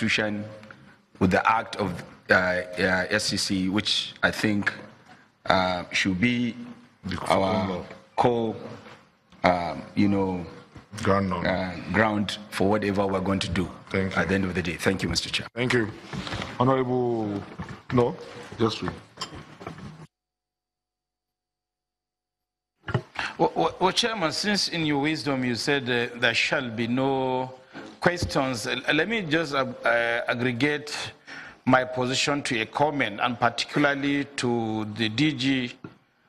Constitution, with the Act of SCC, which I think should be our core, ground for whatever we're going to do at the end of the day. Thank you, Mr. Chair. Thank you. Honorable, no, just read. Well, Chairman, since in your wisdom you said there shall be no questions, let me just aggregate my position to a comment, and particularly to the DG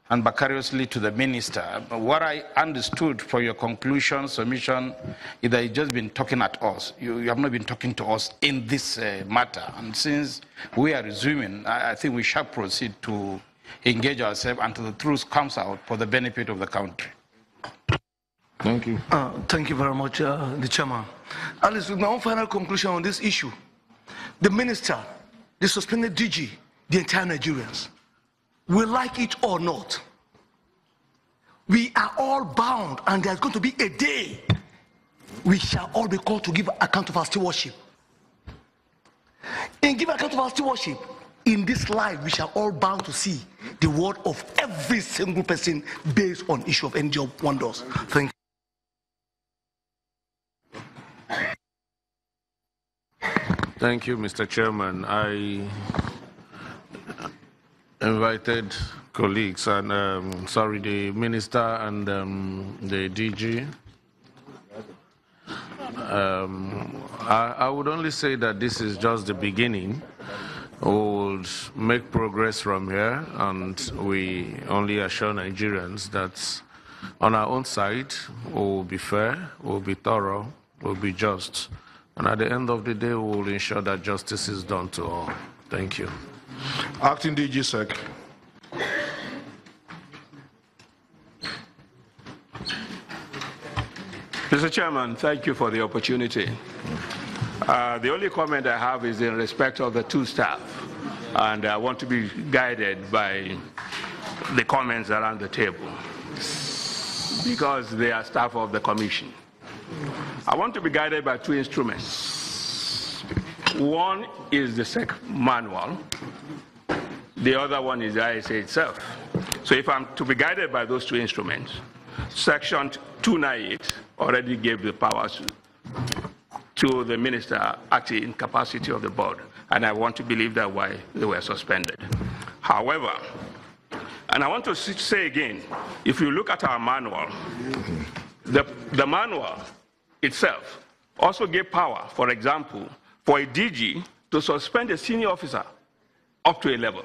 and vicariously to the Minister. What I understood from your conclusion, submission, is that you've just been talking at us. You have not been talking to us in this matter. And since we are resuming, I think we shall proceed to engage ourselves until the truth comes out for the benefit of the country. Thank you. Thank you very much, the Chairman. Alice, with my own final conclusion on this issue, the Minister, the suspended DG, the entire Nigerians, we like it or not, we are all bound, and there's going to be a day we shall all be called to give account of our stewardship. In giving account of our stewardship, in this life, we shall all bound to see the word of every single person based on issue of any job one does. Thank you. Thank you, Mr. Chairman. I invited colleagues and, the Minister and the DG. I would only say that this is just the beginning. We will make progress from here, and we only assure Nigerians that on our own side, we will be fair, we will be thorough, we will be just. And at the end of the day, we will ensure that justice is done to all. Thank you. Acting DG Sec. Mr. Chairman, thank you for the opportunity. The only comment I have is in respect of the two staff, and I want to be guided by the comments around the table because they are staff of the Commission. I want to be guided by two instruments. One is the SEC manual. The other one is the ISA itself. So if I'm to be guided by those two instruments, Section 298 already gave the powers to the Minister acting in capacity of the board, and I want to believe that why they were suspended. However, and I want to say again, if you look at our manual, the manual itself also gave power, for example, for a DG to suspend a senior officer up to a level.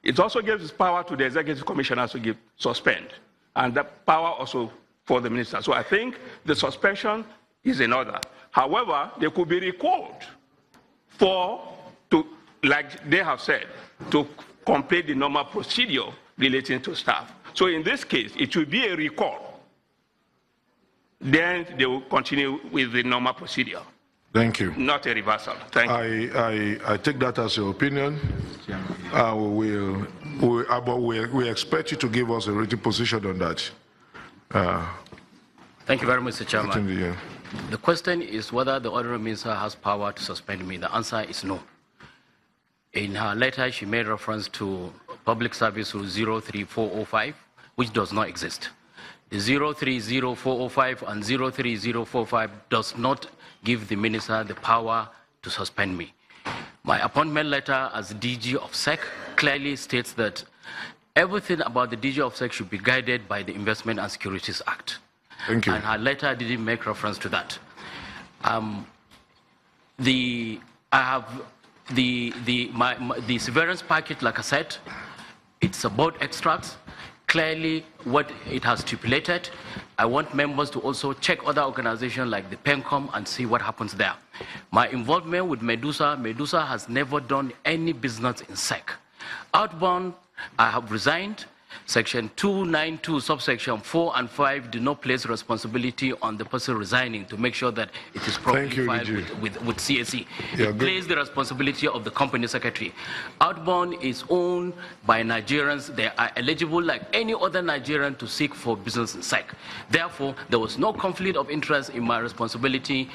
It also gives power to the executive commissioners to suspend, and that power also for the minister. So I think the suspension is in order. However, they could be recalled like they have said, to complete the normal procedure relating to staff. So in this case, it will be a recall. Then they will continue with the normal procedure. Thank you. Not a reversal. Thank you. I take that as your opinion. We expect you to give us a written position on that. Thank you very much, Mr. Chairman. The question is whether the Honourable Minister has power to suspend me. The answer is no. In her letter, she made reference to Public Service Rule 03405, which does not exist. The 030405 and 03045 does not give the Minister the power to suspend me. My appointment letter as DG of SEC clearly states that everything about the DG of SEC should be guided by the Investment and Securities Act. Thank you. And her letter didn't make reference to that. The severance package, like I said, it's a board extract. Clearly, what it has stipulated, I want members to also check other organizations like the PENCOM and see what happens there. My involvement with Medusa has never done any business in SEC. Outbound, I have resigned. Section 292, subsection 4 and 5 do not place responsibility on the person resigning to make sure that it is properly filed with CAC. It places the responsibility of the company secretary. Outbound is owned by Nigerians. They are eligible like any other Nigerian to seek for business in SEC. Therefore, there was no conflict of interest in my responsibility,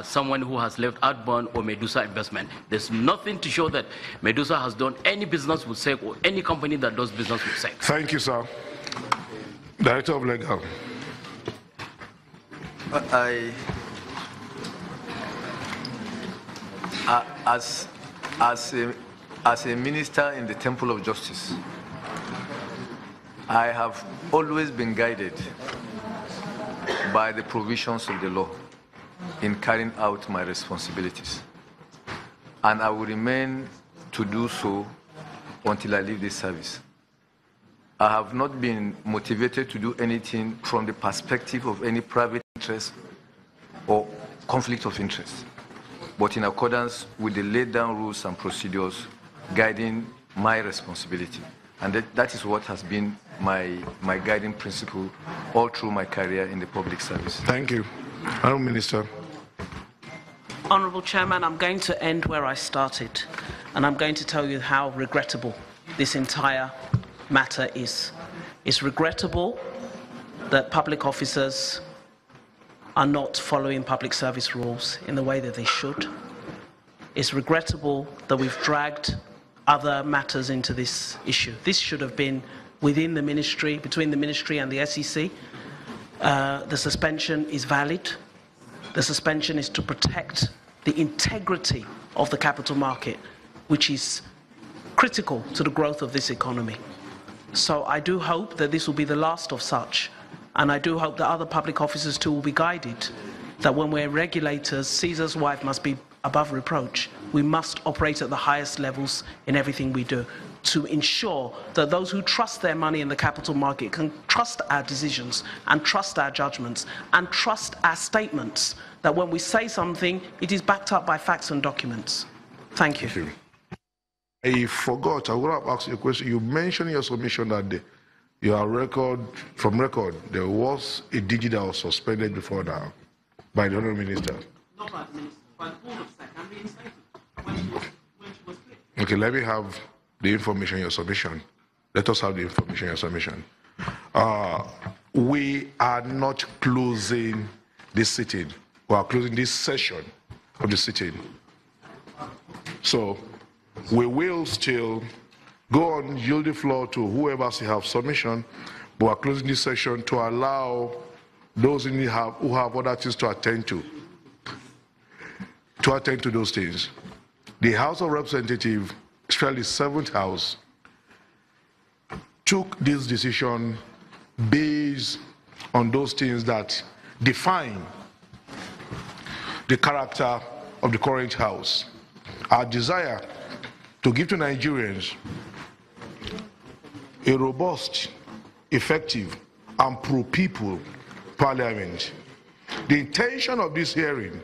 someone who has left Outbound or Medusa Investment. There's nothing to show that Medusa has done any business with SEC or any company that does business with SEC. Thank you, sir. Director of Legal. As a minister in the Temple of Justice, I have always been guided by the provisions of the law in carrying out my responsibilities. And I will remain to do so until I leave this service. I have not been motivated to do anything from the perspective of any private interest or conflict of interest, but in accordance with the laid down rules and procedures guiding my responsibility. And that is what has been my guiding principle all through my career in the public service. Thank you. Honourable Minister. Honourable Chairman, I'm going to end where I started, and I'm going to tell you how regrettable this entire matter is. It's regrettable that public officers are not following public service rules in the way that they should. It's regrettable that we've dragged other matters into this issue. This should have been within the ministry, between the ministry and the SEC. The suspension is valid. The suspension is to protect the integrity of the capital market, which is critical to the growth of this economy. So I do hope that this will be the last of such, and I do hope that other public officers too will be guided, that when we're regulators, Caesar's wife must be above reproach. We must operate at the highest levels in everything we do to ensure that those who trust their money in the capital market can trust our decisions and trust our judgments and trust our statements, that when we say something, it is backed up by facts and documents. Thank you. I forgot, I would have asked you a question. You mentioned in your submission that your record, there was a DG that was suspended before now by the Honourable Minister. Not by the Minister, by the Board of SEC, and reinstated when she was clear. Okay, let me have the information in your submission. Let us have the information in your submission. We are not closing this sitting. We are closing this session of the sitting. So we will still go on, yield the floor to whoever still have submission, but we are closing this session to allow those who have other things to attend to those things. The House of Representatives, especially the 7th House, took this decision based on those things that define the character of the current House. Our desire to give to Nigerians a robust, effective, and pro-people parliament. The intention of this hearing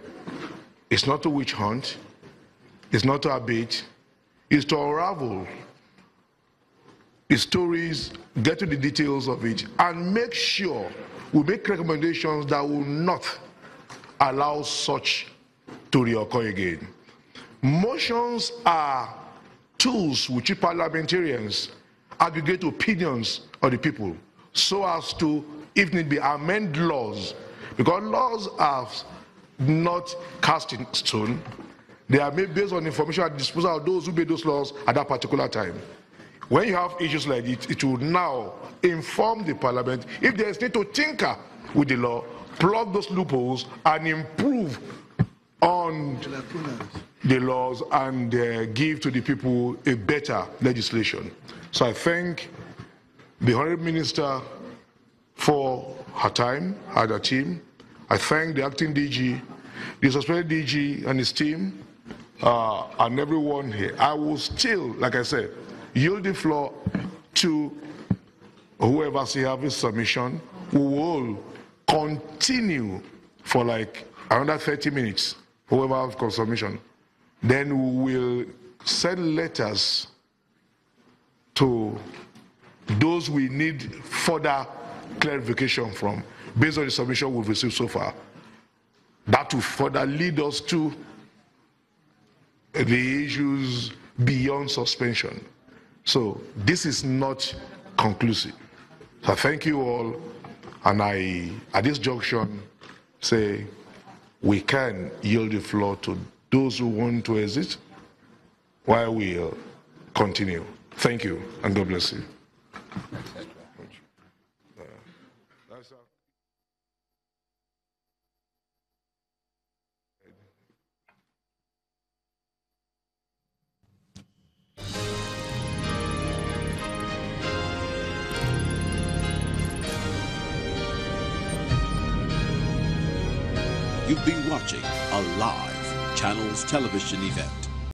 is not to witch hunt, it's not to abate, it's to unravel the stories, get to the details of it, and make sure we make recommendations that will not allow such to reoccur again. Motions are tools which parliamentarians aggregate opinions of the people so as to, if need be, amend laws, because laws are not cast in stone. They are made based on information at the disposal of those who made those laws at that particular time. When you have issues like it, it will now inform the parliament if there is need to tinker with the law, plug those loopholes, and improve on the laws and give to the people a better legislation. So I thank the Honourable Minister for her time, her team. I thank the acting DG, the suspended DG and his team, and everyone here. I will still, like I said, yield the floor to whoever still have his submission. We will continue for like another 30 minutes, whoever have submission. Then we will send letters to those we need further clarification from, based on the submission we've received so far, that will further lead us to the issues beyond suspension. So this is not conclusive. So thank you all, and I, at this junction, say we can yield the floor to those who want to exit while we continue. Thank you, and God bless you. You've been watching a live Channels television event.